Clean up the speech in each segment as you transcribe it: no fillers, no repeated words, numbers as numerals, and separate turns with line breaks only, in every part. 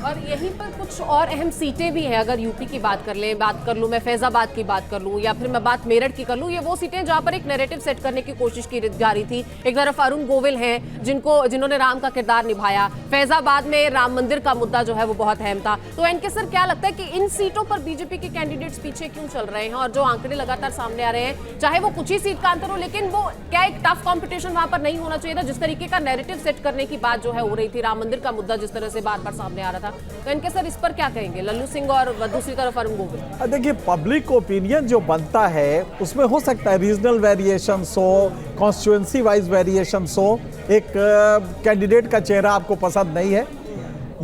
और यहीं पर कुछ और अहम सीटें भी हैं। अगर यूपी की बात कर लूं मैं फैजाबाद की बात कर लूं या फिर मैं बात मेरठ की कर लूं, ये वो सीटें जहां पर एक नैरेटिव सेट करने की कोशिश की जा रही थी। एक तरफ अरुण गोविल हैं जिन्होंने राम का किरदार निभाया। फैजाबाद में राम मंदिर का मुद्दा जो है वो बहुत अहम था। तो एनके सर, क्या लगता है कि इन सीटों पर बीजेपी के कैंडिडेट्स पीछे क्यों चल रहे हैं? और जो आंकड़े लगातार सामने आ रहे हैं, चाहे वो कुछ ही सीट का अंतर हो, लेकिन वो क्या एक टफ कंपटीशन वहां पर नहीं होना चाहिए था? जिस तरीके का नैरेटिव सेट करने की बात जो है हो रही थी, राम मंदिर का मुद्दा जिस तरह से बार बार सामने आ रहा था, तो इनके सर इस पर क्या कहेंगे? लल्लू सिंह और दूसरी तरफ अरुण गोविल।
देखिए, पब्लिक ओपिनियन जो बनता है उसमें हो सकता है रीजनल वेरिएशंस हो, कॉन्स्टिट्यूएंसी वाइज वेरिएशंस हो। एक कैंडिडेट का चेहरा आपको पसंद नहीं है,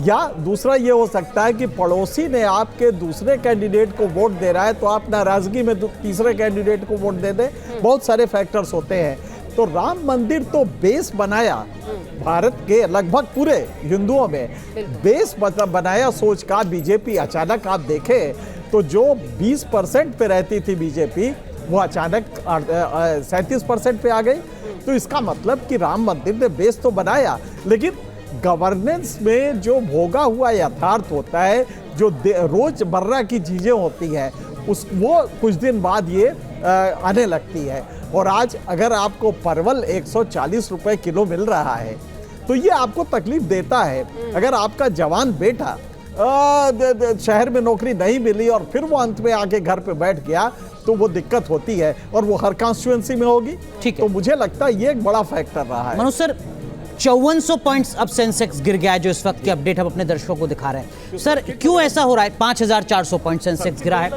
या दूसरा ये हो सकता है कि पड़ोसी ने आपके दूसरे कैंडिडेट को वोट दे रहा है तो आप नाराजगी में तीसरे कैंडिडेट को वोट दे दें। बहुत सारे फैक्टर्स होते हैं। तो राम मंदिर तो बेस बनाया भारत के लगभग पूरे हिंदुओं में, बेस बनाया सोच का बीजेपी। अचानक आप देखें तो जो 20% पे रहती थी बीजेपी, वो अचानक 37% पे आ गई। तो इसका मतलब कि राम मंदिर ने बेस तो बनाया, लेकिन गवर्नेंस में जो भोगा हुआ यथार्थ होता है, जो रोजमर्रा की चीजें होती हैं, वो कुछ दिन बाद ये आने लगती है। और आज अगर आपको परवल 140 रुपए किलो मिल रहा है तो ये आपको तकलीफ देता है। अगर आपका जवान बेटा शहर में नौकरी नहीं मिली और फिर वो अंत में आके घर पे बैठ गया तो वो दिक्कत होती है, और वो हर कॉन्स्टिट्यूएंसी में होगी। तो मुझे लगता है ये एक बड़ा फैक्टर रहा है।
मनोज सर, 5400 पॉइंट्स अब सेंसेक्स गिर गया है, जो इस वक्त की अपडेट हम अपने दर्शकों को दिखा रहे हैं। सर, क्यों ऐसा हो रहा है? 5400 पॉइंट सेंसेक्स गिरा है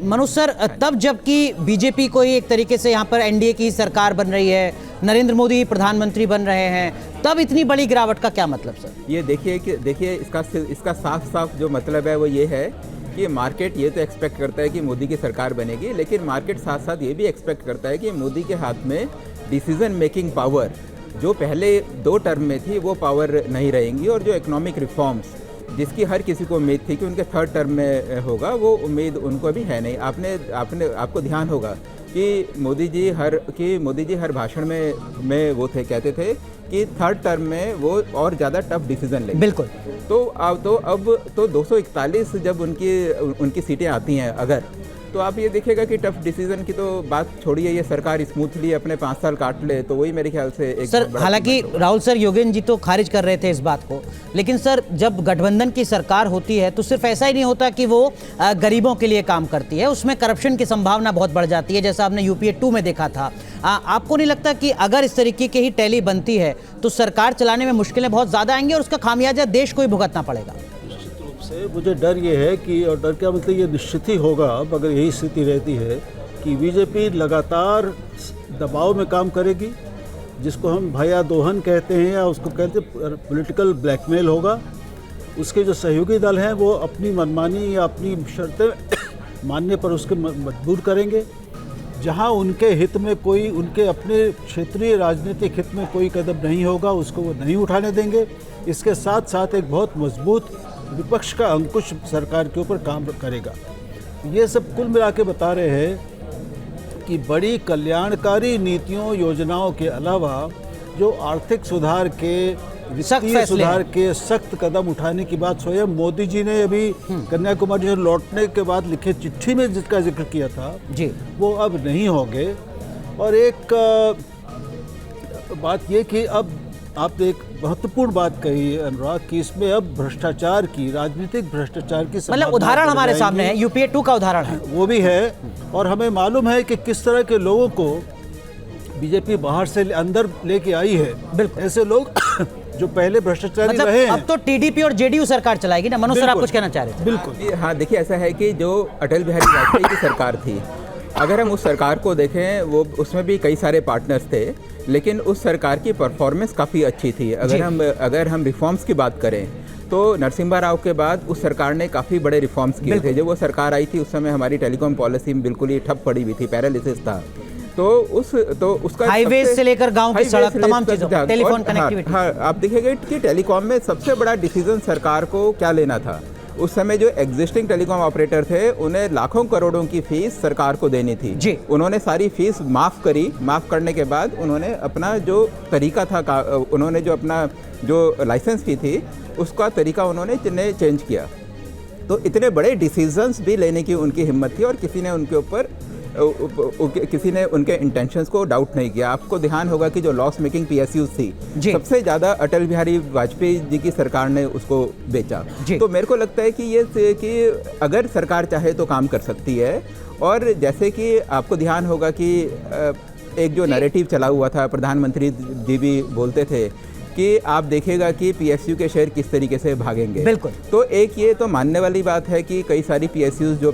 मनोज सर, तब जबकि बीजेपी को ही एक तरीके से यहाँ पर एनडीए की सरकार बन रही है, नरेंद्र मोदी प्रधानमंत्री बन रहे हैं, तब इतनी बड़ी गिरावट का क्या मतलब सर?
ये देखिए इसका साफ जो मतलब है वो ये है कि मार्केट ये तो एक्सपेक्ट करता है कि मोदी की सरकार बनेगी, लेकिन मार्केट साथ साथ ये भी एक्सपेक्ट करता है कि मोदी के हाथ में डिसीजन मेकिंग पावर जो पहले 2 टर्म में थी वो पावर नहीं रहेंगी, और जो इकोनॉमिक रिफॉर्म्स जिसकी हर किसी को उम्मीद थी कि उनके 3rd टर्म में होगा, वो उम्मीद उनको भी है नहीं। आपको ध्यान होगा कि मोदी जी हर भाषण में वो कहते थे कि 3rd टर्म में वो और ज़्यादा टफ डिसीजन लेंगे।
बिल्कुल।
तो अब 241 जब उनकी सीटें आती हैं अगर, तो आप ये देखिएगा कि टफ डिसीजन की तो बात छोड़िए, ये सरकार स्मूथली अपने 5 साल काट ले, तो वही मेरे ख्याल से एक
सर, हालांकि राहुल सर, योगेंद्र जी तो खारिज कर रहे थे इस बात को, लेकिन सर जब गठबंधन की सरकार होती है तो सिर्फ ऐसा ही नहीं होता कि वो गरीबों के लिए काम करती है, उसमें करप्शन की संभावना बहुत बढ़ जाती है, जैसा आपने यूपीए 2 में देखा था। आपको नहीं लगता कि अगर इस तरीके की ही टैली बनती है तो सरकार चलाने में मुश्किलें बहुत ज़्यादा आएंगी और उसका खामियाजा देश को ही भुगतना पड़ेगा?
से मुझे डर ये है कि, और डर क्या मतलब, ये निश्चित ही होगा अब अगर यही स्थिति रहती है कि बीजेपी लगातार दबाव में काम करेगी, जिसको हम भैया दोहन कहते हैं या उसको कहते हैं पॉलिटिकल ब्लैकमेल होगा। उसके जो सहयोगी दल हैं वो अपनी मनमानी या अपनी शर्तें मानने पर उसके मजबूर करेंगे। जहां उनके हित में कोई, उनके अपने क्षेत्रीय राजनीतिक हित में कोई कदम नहीं होगा, उसको वो नहीं उठाने देंगे। इसके साथ साथ एक बहुत मजबूत विपक्ष का अंकुश सरकार के ऊपर काम करेगा। ये सब कुल मिला के बता रहे हैं कि बड़ी कल्याणकारी नीतियों योजनाओं के अलावा जो आर्थिक सुधार के, वित्तीय सुधार के सख्त कदम उठाने की बात स्वयं मोदी जी ने अभी कन्याकुमारी से लौटने के बाद लिखे चिट्ठी में जिसका जिक्र किया था
जी, वो
अब नहीं होंगे। और एक बात ये कि अब आपने एक महत्वपूर्ण बात कही अनुराग कि इसमें अब भ्रष्टाचार की, राजनीतिक भ्रष्टाचार की,
मतलब उदाहरण हमारे सामने है, यूपीए 2 का उदाहरण है,
वो भी है। और हमें मालूम है कि किस तरह के लोगों को बीजेपी बाहर से अंदर लेके आई है।
बिल्कुल,
ऐसे लोग जो पहले भ्रष्टाचारी
मतलब
रहे हैं।
अब तो टीडीपी और जेडीयू सरकार चलाएगी ना मनोज सर, आप कुछ कहना चाह रहे थे?
बिल्कुल।
हाँ, देखिए ऐसा है कि जो अटल बिहारी वाजपेयी की सरकार थी, अगर हम उस सरकार को देखें, वो उसमें भी कई सारे पार्टनर्स थे, लेकिन उस सरकार की परफॉर्मेंस काफ़ी अच्छी थी। अगर हम रिफॉर्म्स की बात करें तो नरसिम्हा राव के बाद उस सरकार ने काफ़ी बड़े रिफॉर्म्स किए थे। जब वो सरकार आई थी उस समय हमारी टेलीकॉम पॉलिसी में बिल्कुल ही ठप पड़ी हुई थी, पैरालिसिस था। तो उसका
हाईवे से लेकर गांव की सड़क, तमाम चीज़ों, टेलीफोन कनेक्टिविटी।
हाँ, आप देखिएगा कि टेलीकॉम में सबसे बड़ा डिसीजन सरकार को क्या लेना था। उस समय जो एग्जिस्टिंग टेलीकॉम ऑपरेटर थे उन्हें लाखों करोड़ों की फीस सरकार को देनी थी
जी।
उन्होंने सारी फीस माफ़ करी। माफ़ करने के बाद उन्होंने अपना जो तरीका था, उन्होंने जो अपना जो लाइसेंस फी थी उसका तरीका उन्होंने चेंज किया। तो इतने बड़े डिसीजंस भी लेने की उनकी हिम्मत थी और किसी ने उनके ऊपर किसी ने उनके इंटेंशंस को डाउट नहीं किया। आपको ध्यान होगा कि जो लॉस मेकिंग PSUs थी, सबसे ज़्यादा अटल बिहारी वाजपेयी जी की सरकार ने उसको बेचा। तो मेरे को लगता है कि अगर सरकार चाहे तो काम कर सकती है। और जैसे कि आपको ध्यान होगा कि एक जो नैरेटिव चला हुआ था, प्रधानमंत्री जी भी बोलते थे कि आप देखिएगा कि PSU के शेयर किस तरीके से भागेंगे।
बिल्कुल।
तो एक ये तो मानने वाली बात है कि कई सारी PSUs जो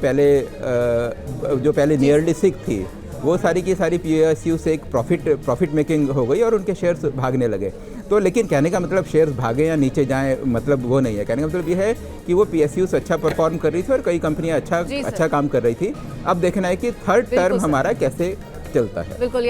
पहले नियरली सिक थी, वो सारी की सारी PSU से एक प्रॉफिट मेकिंग हो गई और उनके शेयर्स भागने लगे। तो लेकिन कहने का मतलब शेयर्स भागे या नीचे जाएं मतलब वो नहीं है। कहने का मतलब ये है कि वो PSUs अच्छा परफॉर्म कर रही थी और कई कंपनियां अच्छा काम कर रही थी। अब देखना है कि थर्ड टर्म हमारा कैसे चलता है।
बिल्कुल।